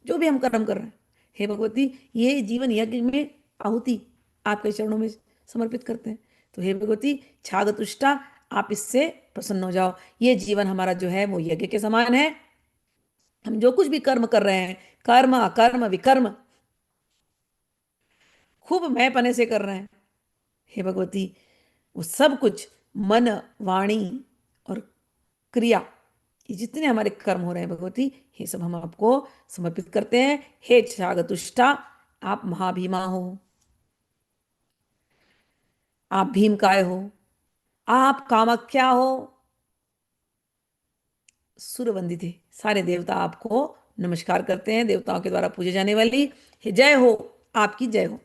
जो भी हम कर्म कर रहे हैं, हे भगवती ये जीवन यज्ञ में आहुति आपके चरणों में समर्पित करते हैं। तो हे भगवती छागतुष्टा आप इससे प्रसन्न हो जाओ। ये जीवन हमारा जो है वो यज्ञ के समान है। हम जो कुछ भी कर्म कर रहे हैं, कर्म अकर्म विकर्म, खूब मैं पने से कर रहे हैं, हे भगवती वो सब कुछ मन वाणी और क्रिया, ये जितने हमारे कर्म हो रहे हैं भगवती, ये सब हम आपको समर्पित करते हैं। हे छागतुष्टा आप महाभीमा हो, आप भीम काय हो, आप कामाख्या हो, सुर वंदित है। सारे देवता आपको नमस्कार करते हैं, देवताओं के द्वारा पूजे जाने वाली हे जय हो, आपकी जय हो।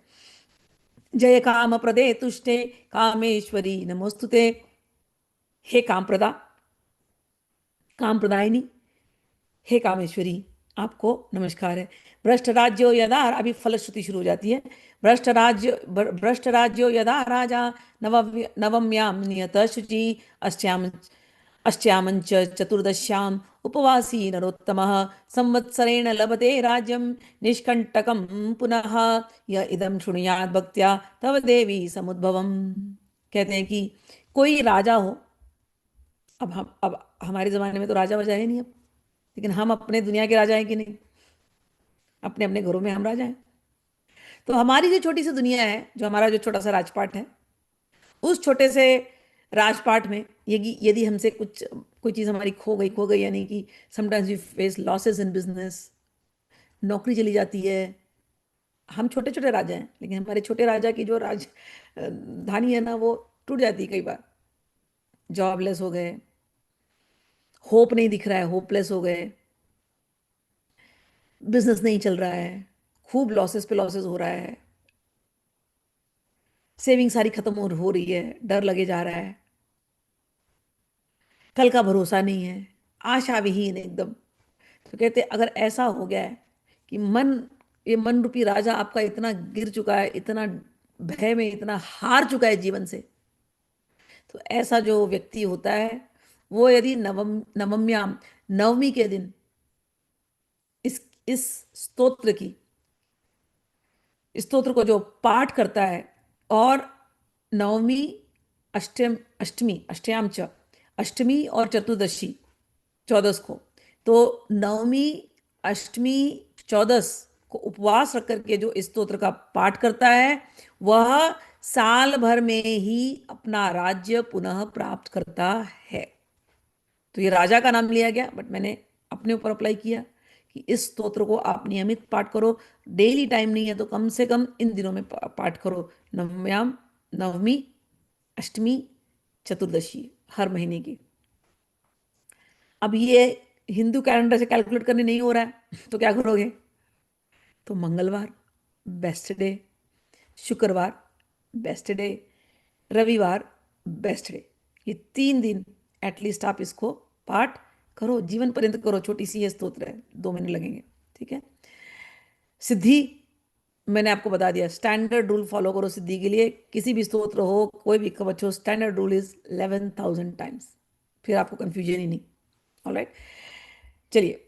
जय काम प्रदे तुष्टे कामेश्वरी नमोस्तुते। हे काम प्रदा, काम प्रदायिनी, हे कामेश्वरी आपको नमस्कार है। भ्रष्ट राज्यो यदा, अभी फलश्रुति शुरू हो जाती है। भ्रष्ट राज्यो यदा राजा नवम्याम नियत शुचि अष्ट्यामंच चतुर्दश्याम उपवासी नरोत्तमः संवत्सरेण लभते राज्यम निष्कंटकम पुनः य इदम शृणुयात् भक्त्या तव देवी समुद्भवम। कहते हैं कि कोई राजा हो, अब हमारे ज़माने में तो राजा वजा है नहीं अब, लेकिन हम अपने दुनिया के राजा हैं कि नहीं? अपने अपने घरों में हम राजा हैं। तो हमारी जो छोटी सी दुनिया है, जो हमारा जो छोटा सा राजपाट है, उस छोटे से राजपाट में यदि यदि हमसे कुछ कोई चीज़ हमारी खो गई, यानी कि sometimes we face losses in business, नौकरी चली जाती है। हम छोटे छोटे राजा हैं, लेकिन हमारे छोटे राजा की जो धानी है ना, वो टूट जाती है कई बार। जॉबलेस हो गए, होप नहीं दिख रहा है, होपलेस हो गए, बिजनेस नहीं चल रहा है, खूब लॉसेस पे लॉसेस हो रहा है, सेविंग सारी खत्म हो रही है, डर लगे जा रहा है, कल का भरोसा नहीं है, आशा विहीन एकदम। तो कहते अगर ऐसा हो गया है कि ये मन रूपी राजा आपका इतना गिर चुका है, इतना भय में इतना हार चुका है जीवन से, तो ऐसा जो व्यक्ति होता है, वो यदि नवम्याम, नवमी के दिन इस इस स्तोत्र की स्तोत्र को जो पाठ करता है, और नवमी अष्टमी अष्टयाम च, अष्टमी और चतुर्दशी चौदस को, तो नवमी अष्टमी चौदस को उपवास रख करके जो इस स्तोत्र का पाठ करता है, वह साल भर में ही अपना राज्य पुनः प्राप्त करता है। तो ये राजा का नाम लिया गया, बट मैंने अपने ऊपर अप्लाई किया कि इस स्तोत्र को आप नियमित पाठ करो। डेली टाइम नहीं है तो कम से कम इन दिनों में पाठ करो। नवम्याम, नवमी, अष्टमी, चतुर्दशी, हर महीने की। अब ये हिंदू कैलेंडर से कैलकुलेट करने नहीं हो रहा है तो क्या करोगे? तो मंगलवार बेस्ट डे, शुक्रवार बेस्ट डे, रविवार बेस्ट डे, ये 3 दिन एटलीस्ट आप इसको पाठ करो, जीवन पर्यंत करो। छोटी सी ये स्तोत्र है, 2 महीने लगेंगे, ठीक है। सिद्धि मैंने आपको बता दिया, स्टैंडर्ड रूल फॉलो करो सिद्धि के लिए। किसी भी स्तोत्र हो, कोई भी कवच हो, स्टैंडर्ड रूल इज 11,000 टाइम्स, फिर आपको कंफ्यूजन ही नहीं। ऑलराइट, चलिए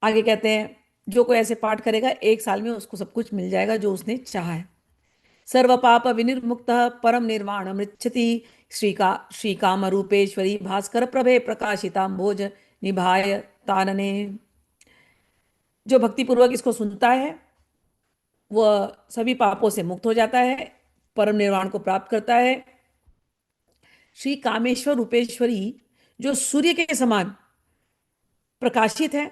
आगे कहते हैं, जो कोई ऐसे पाठ करेगा 1 साल में उसको सब कुछ मिल जाएगा जो उसने चाहा है। सर्व पाप विनिर्मुक्त परम निर्वाण मृच्छति, श्री काम रूपेश्वरी भास्कर प्रभे प्रकाशिताम्भोज निभाय तानने। जो भक्तिपूर्वक इसको सुनता है वह सभी पापों से मुक्त हो जाता है, परम निर्वाण को प्राप्त करता है। श्री कामेश्वर रूपेश्वरी जो सूर्य के समान प्रकाशित है,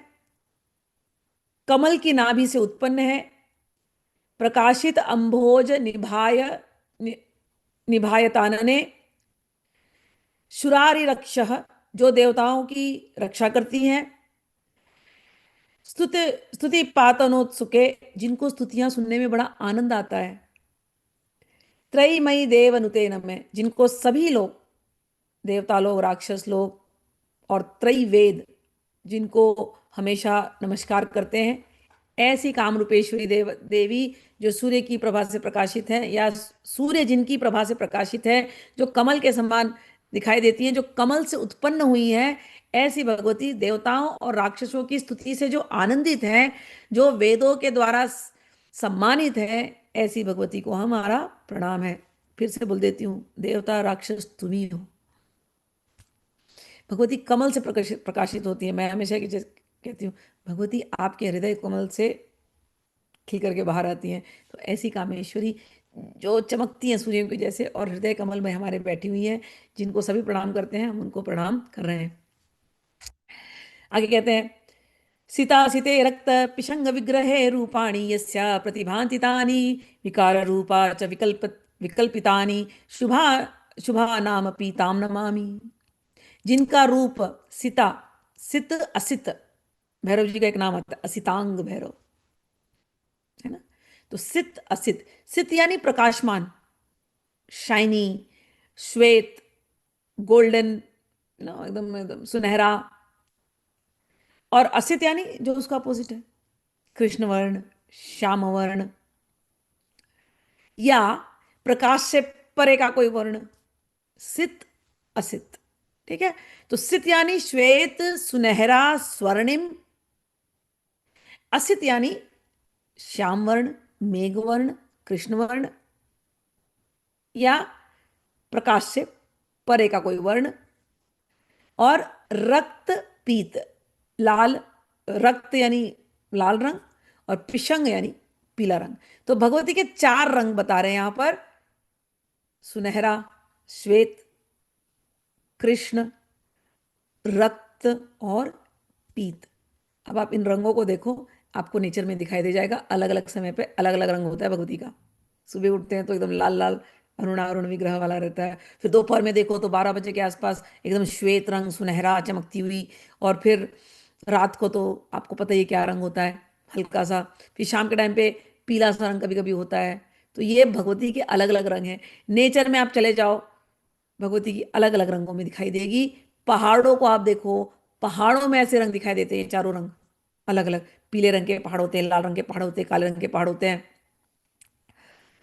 कमल की नाभि से उत्पन्न है, प्रकाशित अंभोज नि, निभायतानने, शुरारि रक्षः जो देवताओं की रक्षा करती हैं, स्तुति स्तुति पातनोत्सुके, जिनको स्तुतियां सुनने में बड़ा आनंद आता है। त्रयीमयी देवनुते नमः, जिनको सभी लोग, देवता लोग, राक्षस लोग, और त्रयी वेद, जिनको हमेशा नमस्कार करते हैं, ऐसी कामरूपेश्वरी देवी, जो सूर्य की प्रभा से प्रकाशित है, या सूर्य जिनकी प्रभा से प्रकाशित है, जो कमल के समान दिखाई देती हैं, जो कमल से उत्पन्न हुई है, ऐसी भगवती देवताओं और राक्षसों की स्तुति से जो आनंदित है, जो वेदों के द्वारा सम्मानित है, ऐसी भगवती को हमारा प्रणाम है। फिर से बोल देती हूँ, देवता राक्षस तुम ही हो। भगवती कमल से प्रकाशित प्रकाशित होती है। मैं हमेशा की चीज कहती हूँ, भगवती आपके हृदय कमल से खिल करके बाहर आती हैं। तो ऐसी कामेश्वरी जो चमकती हैं सूर्य की जैसे, और हृदय कमल में हमारे बैठी हुई हैं, जिनको सभी प्रणाम करते हैं, हम उनको प्रणाम कर रहे हैं। आगे कहते हैं, सीता सीते रक्त पिशंग विग्रहे रूपाणि यस्या प्रतिभान्ति तानि विकार रूपा च विकल्पितानि शुभा शुभा नाम पीताम नमामि। जिनका रूप सीता, सित असित, भैरव जी का एक नाम आता है असितांग भैरव, है ना। तो सित असित, सित यानी प्रकाशमान, शाइनी, श्वेत, गोल्डन, एकदम एकदम सुनहरा, और असित यानी जो उसका अपोजिट है, कृष्ण वर्ण, श्याम वर्ण, या प्रकाश से परे का कोई वर्ण, सित असित। ठीक है। तो सित यानी श्वेत, सुनहरा, स्वर्णिम। असित यानी श्याम वर्ण, मेघ वर्ण, कृष्ण वर्ण, या प्रकाश से परे का कोई वर्ण। और रक्त पीत, लाल, रक्त यानी लाल रंग, और पिशंग यानी पीला रंग। तो भगवती के चार रंग बता रहे हैं यहां पर, सुनहरा, श्वेत, कृष्ण, रक्त, और पीत। अब आप इन रंगों को देखो, आपको नेचर में दिखाई दे जाएगा। अलग अलग समय पे अलग अलग रंग होता है भगवती का। सुबह उठते हैं तो एकदम लाल लाल अरुणारुण विग्रह वाला रहता है। फिर दोपहर में देखो तो 12 बजे के आसपास एकदम श्वेत रंग, सुनहरा, चमकती हुई। और फिर रात को तो आपको पता ही है क्या रंग होता है, हल्का सा। फिर शाम के टाइम पे पीला सा रंग कभी कभी होता है। तो ये भगवती के अलग अलग रंग हैं। नेचर में आप चले जाओ, भगवती की अलग अलग रंगों में दिखाई देगी। पहाड़ों को आप देखो, पहाड़ों में ऐसे रंग दिखाई देते हैं, चारों रंग अलग अलग। पीले रंग के पहाड़ होते हैं, लाल रंग के पहाड़ होते हैं, काले रंग के पहाड़ होते हैं,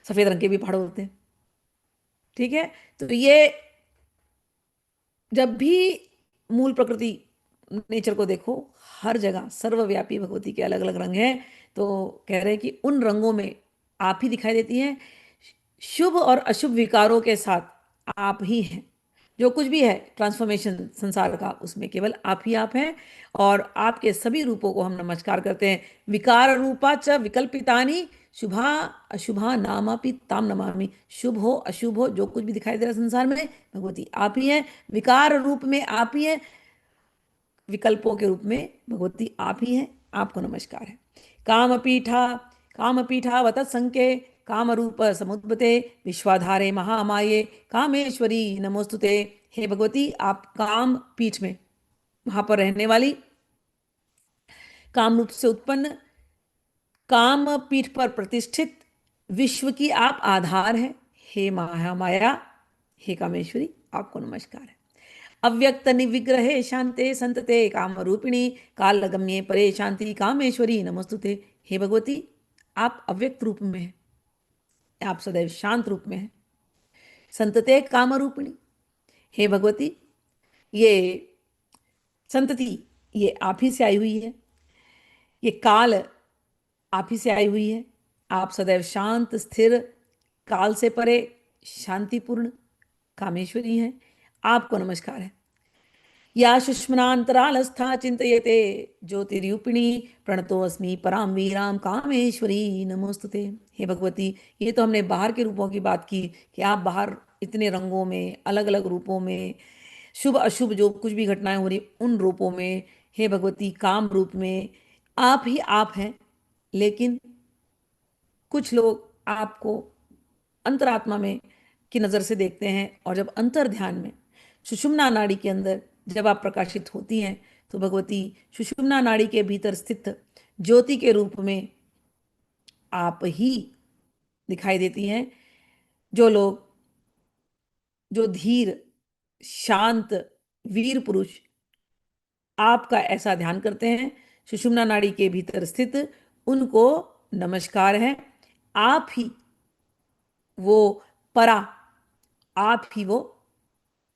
सफेद रंग के भी पहाड़ होते हैं। ठीक है। तो ये जब भी मूल प्रकृति, नेचर को देखो, हर जगह सर्वव्यापी भगवती के अलग अलग रंग हैं। तो कह रहे हैं कि उन रंगों में आप ही दिखाई देती हैं। शुभ और अशुभ विकारों के साथ आप ही हैं। जो कुछ भी है ट्रांसफॉर्मेशन संसार का, उसमें केवल आप ही आप हैं। और आपके सभी रूपों को हम नमस्कार करते हैं। विकार रूपा च विकल्पितानि शुभा अशुभा नामापि ताम नमामि। शुभ हो अशुभ हो, जो कुछ भी दिखाई दे रहा है संसार में, भगवती आप ही हैं। विकार रूप में आप ही हैं, विकल्पों के रूप में भगवती आप ही हैं। आपको नमस्कार है। कामपीठा कामपीठा वत संके काम रूप समुद्भते विश्वाधारे महामाये कामेश्वरी नमोस्तुते। हे भगवती, आप काम पीठ में, वहां पर रहने वाली, काम रूप से उत्पन्न, काम पीठ पर प्रतिष्ठित, विश्व की आप आधार है। हे महामाया, हे कामेश्वरी, आपको नमस्कार है। अव्यक्त निविग्रहे शांते संतते काम रूपिणी कालगम्ये परे शांति कामेश्वरी नमस्तुते। हे भगवती, आप अव्यक्त रूप में हैं, आप सदैव शांत रूप में हैं। संतते काम रूपिणी, हे भगवती, ये संतति ये आप ही से आई हुई है, ये काल आप ही से आई हुई है। आप सदैव शांत स्थिर, काल से परे, शांतिपूर्ण कामेश्वरी हैं। आपको नमस्कार है। या शुष्मनान्तरालस्था चिंतयते ज्योतिर्यूपिणी प्रणतोऽस्मि परां वीरां कामेश्वरी नमोस्तुते। हे भगवती, ये तो हमने बाहर के रूपों की बात की कि आप बाहर इतने रंगों में, अलग अलग रूपों में, शुभ अशुभ जो कुछ भी घटनाएं हो रही उन रूपों में, हे भगवती काम रूप में आप ही आप हैं। लेकिन कुछ लोग आपको अंतरात्मा में की नज़र से देखते हैं, और जब अंतर ध्यान में सुषुम्ना नाड़ी के अंदर जब आप प्रकाशित होती हैं, तो भगवती सुषुम्ना नाड़ी के भीतर स्थित ज्योति के रूप में आप ही दिखाई देती हैं। जो लोग, जो धीर, शांत, वीर पुरुष आपका ऐसा ध्यान करते हैं सुषुम्ना नाड़ी के भीतर स्थित, उनको नमस्कार है। आप ही वो परा, आप ही वो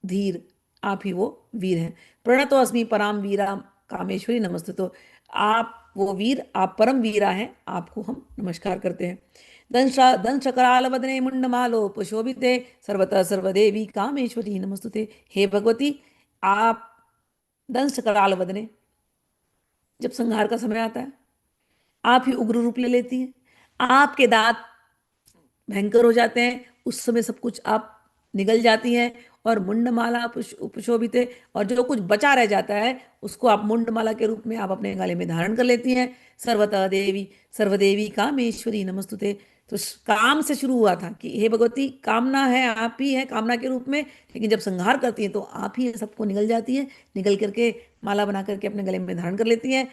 धीर, आप ही वो वीर हैं। प्रणतो अस्मि पराम वीरा कामेश्वरी नमस्ते। तो आप वो वीर, आप परम वीरा हैं, आपको हम नमस्कार करते हैं। दंशा दंश कराल वदने मुंडमालो पुशोभिते सर्वतः सर्वदेवी कामेश्वरी नमस्तुते। हे भगवती, आप दंश कराल वदने, जब संहार का समय आता है आप ही उग्र रूप ले लेती हैं। आपके दांत भयंकर हो जाते हैं, उस समय सब कुछ आप निगल जाती हैं। और मुंडमाला उपशोभित, और जो कुछ बचा रह जाता है उसको आप मुंडमाला के रूप में आप अपने गले में धारण कर लेती हैं। सर्वतः देवी सर्वदेवी कामेश्वरी नमस्तुते। तो काम से शुरू हुआ था कि हे भगवती, कामना है आप ही है कामना के रूप में, लेकिन जब संहार करती हैं तो आप ही सबको निगल जाती हैं, निगल करके माला बना करके अपने गले में धारण कर लेती हैं।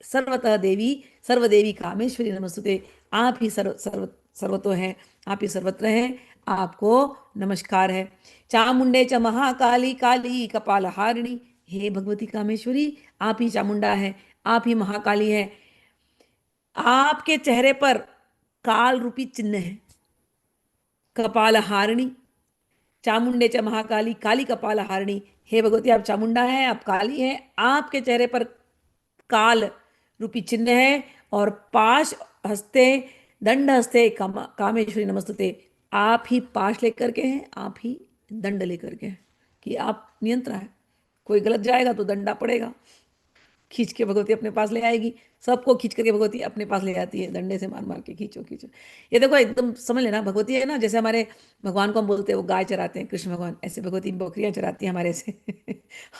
सर्वतः देवी सर्वदेवी कामेश्वरी नमस्तुते। आप ही सर्वतो हैं, आप ही सर्वत्र हैं, आपको नमस्कार है। चामुंडे च महाकाली काली कपालहारिणी। हे भगवती कामेश्वरी, आप ही चामुंडा है, आप ही महाकाली है। आपके चेहरे पर काल रूपी चिन्ह है। कपालहारिणी, चामुंडे च महाकाली काली कपालहारिणी। हे भगवती, आप चामुंडा हैं, आप काली हैं, आपके चेहरे पर काल रूपी चिन्ह है। और पाश हस्ते दंड हस्ते कामेश्वरी नमस्तुते। आप ही पाश लेकर के हैं, आप ही दंड लेकर के हैं, कि आप नियंत्रण है। कोई गलत जाएगा तो दंडा पड़ेगा, खींच के भगवती अपने पास ले आएगी। सबको खींच करके भगवती अपने पास ले जाती है, डंडे से मार मार के खींचो खींचो। ये देखो एकदम समझ लेना, भगवती है ना, जैसे हमारे भगवान को हम बोलते हैं वो गाय चराते हैं कृष्ण भगवान, ऐसे भगवती बकरियां चराती हैं हमारे से।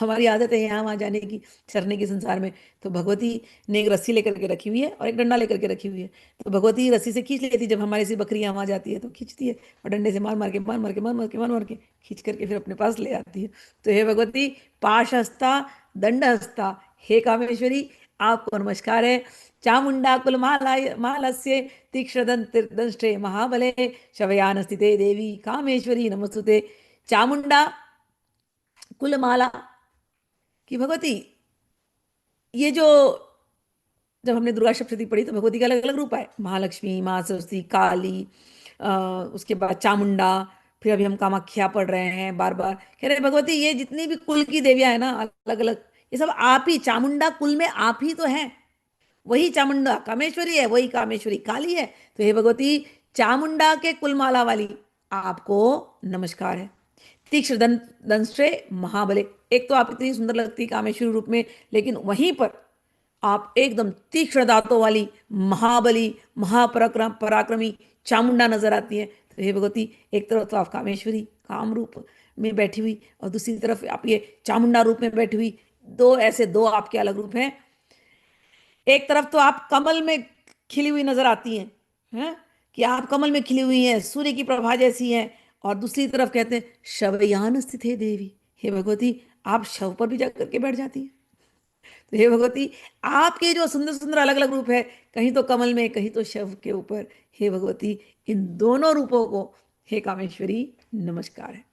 हमारी आदत है यहाँ वहाँ जाने की, चरने की संसार में। तो भगवती ने एक रस्सी लेकर के रखी हुई है और एक डंडा लेकर के रखी हुई है। तो भगवती रस्सी से खींच लेती है, जब हमारी सी बकरियां वहाँ जाती है तो खींचती है, और डंडे से मार मार के मार मार के मार मार के मार मार के खींच करके फिर अपने पास ले आती है। तो हे भगवती, पाशहस्ता दंडहस्ता, हे कामेश्वरी, आपको नमस्कार है। चामुंडा कुल माला मालस्य तीक्ष्ण दंष्टे महाबले शवयान स्थिते देवी कामेश्वरी नमस्तुते। चामुंडा कुलमाला की भगवती, ये जो, जब हमने दुर्गा सप्तशती पढ़ी तो भगवती के अलग अलग रूप आए, महालक्ष्मी, माँ सरस्वती, काली, उसके बाद चामुंडा, फिर अभी हम कामाख्या पढ़ रहे हैं बार बार। कह रहे भगवती ये जितनी भी कुल की देवियां है ना अलग अलग, ये सब आप ही, चामुंडा कुल में आप ही तो हैं। वही चामुंडा कामेश्वरी है, वही कामेश्वरी काली है। तो हे भगवती, चामुंडा के कुलमाला वाली, आपको नमस्कार है। तीक्ष्ण दंष्ट्रे महाबले, एक तो आप इतनी सुंदर लगती कामेश्वरी रूप में, लेकिन वहीं पर आप एकदम तीक्ष्ण दांतों वाली महाबली महापराक्रम पराक्रमी चामुंडा नजर आती है। तो हे भगवती, एक तरफ तो आप कामेश्वरी काम रूप में बैठी हुई, और दूसरी तरफ आप ये चामुंडा रूप में बैठी हुई, दो ऐसे दो आपके अलग रूप हैं। एक तरफ तो आप कमल में खिली हुई नजर आती हैं, कि आप कमल में खिली हुई हैं, सूर्य की प्रभा जैसी हैं। और दूसरी तरफ कहते हैं शवयान स्थित है देवी, हे भगवती, आप शव पर भी जाकर के बैठ जाती हैं। तो हे भगवती, आपके जो सुंदर सुंदर अलग अलग रूप है, कहीं तो कमल में, कहीं तो शव के ऊपर, हे भगवती, इन दोनों रूपों को हे कामेश्वरी नमस्कार है।